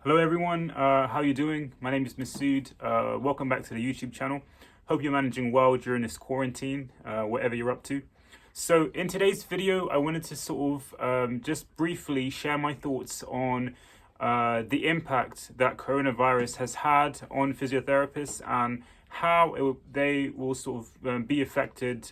Hello everyone, how you doing? My name is Masud. Welcome back to the YouTube channel. Hope you're managing well during this quarantine, whatever you're up to. So in today's video, I wanted to sort of just briefly share my thoughts on the impact that coronavirus has had on physiotherapists and how they will sort of be affected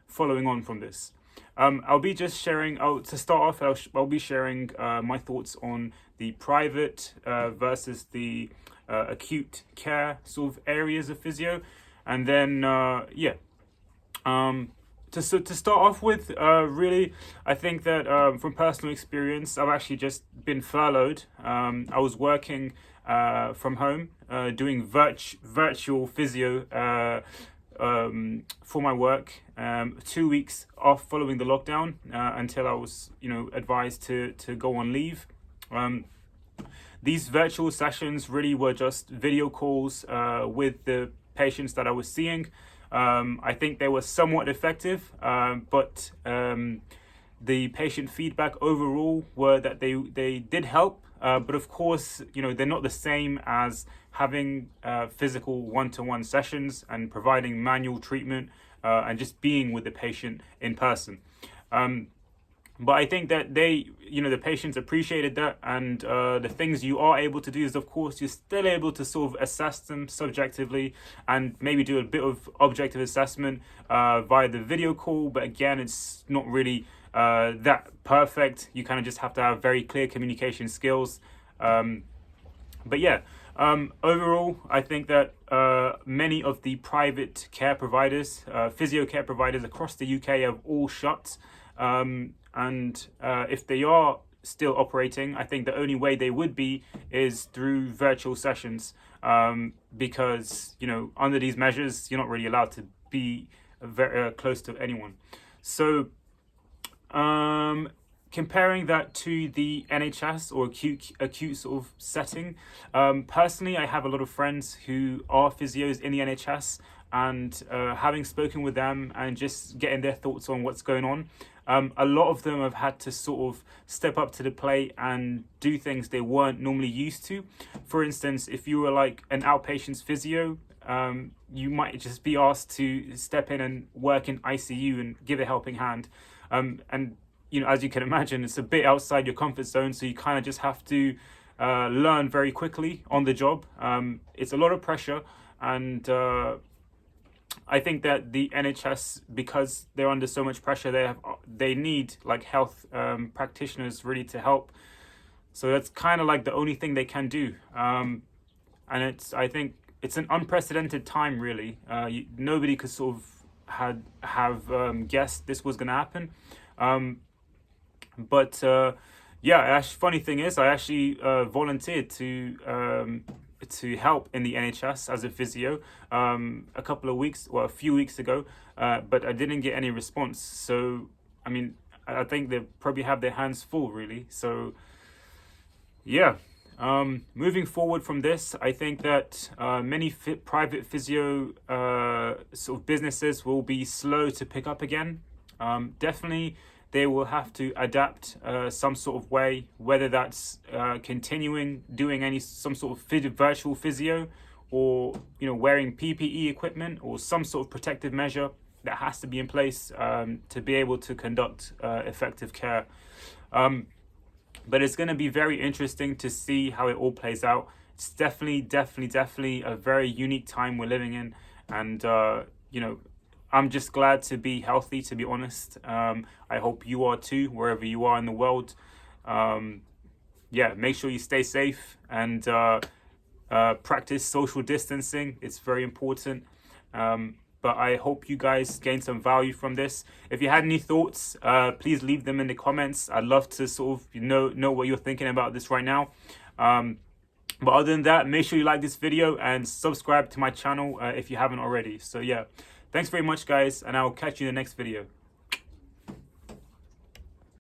following on from this. I'll be just sharing, to start off, I'll be sharing my thoughts on the private versus the acute care sort of areas of physio. And then, to start off with, really, I think that from personal experience, I've actually just been furloughed. I was working from home, doing virtual physio for my work, 2 weeks off following the lockdown until I was, advised to go on leave. These virtual sessions really were just video calls with the patients that I was seeing. I think they were somewhat effective, but the patient feedback overall were that they did help. But of course, they're not the same as having physical one-to-one sessions and providing manual treatment and just being with the patient in person. But I think that the patients appreciated that, and the things you are able to do is, of course, you're still able to sort of assess them subjectively and maybe do a bit of objective assessment via the video call. But again, it's not really that perfect. You kind of just have to have very clear communication skills. But yeah, overall, I think that many of the private care providers, physio care providers across the UK have all shut. And if they are still operating, I think the only way they would be is through virtual sessions, because, under these measures, you're not really allowed to be very close to anyone. So comparing that to the NHS or acute sort of setting, personally, I have a lot of friends who are physios in the NHS, and having spoken with them and just getting their thoughts on what's going on, a lot of them have had to sort of step up to the plate and do things they weren't normally used to. For instance, if you were like an outpatient physio, you might just be asked to step in and work in ICU and give a helping hand. And as you can imagine, it's a bit outside your comfort zone, so you kind of just have to learn very quickly on the job. It's a lot of pressure, and I think that the NHS, because they're under so much pressure, they need like health practitioners really to help. So that's kind of like the only thing they can do. And I think it's an unprecedented time, really. Nobody could sort of have guessed this was going to happen. But funny thing is, I actually volunteered to help in the NHS as a physio a few weeks ago, but I didn't get any response. So I think they probably have their hands full, really. So moving forward from this, I think that many private physio sort of businesses will be slow to pick up again. Definitely they will have to adapt some sort of way, whether that's continuing doing some sort of virtual physio, or wearing PPE equipment or some sort of protective measure that has to be in place to be able to conduct effective care. But it's going to be very interesting to see how it all plays out. It's definitely a very unique time we're living in, and I'm just glad to be healthy, to be honest. I hope you are too, wherever you are in the world. Make sure you stay safe and practice social distancing. It's very important. But I hope you guys gained some value from this. If you had any thoughts, please leave them in the comments. I'd love to sort of know what you're thinking about this right now. But other than that, make sure you like this video and subscribe to my channel if you haven't already. So yeah. Thanks very much, guys, and I'll catch you in the next video.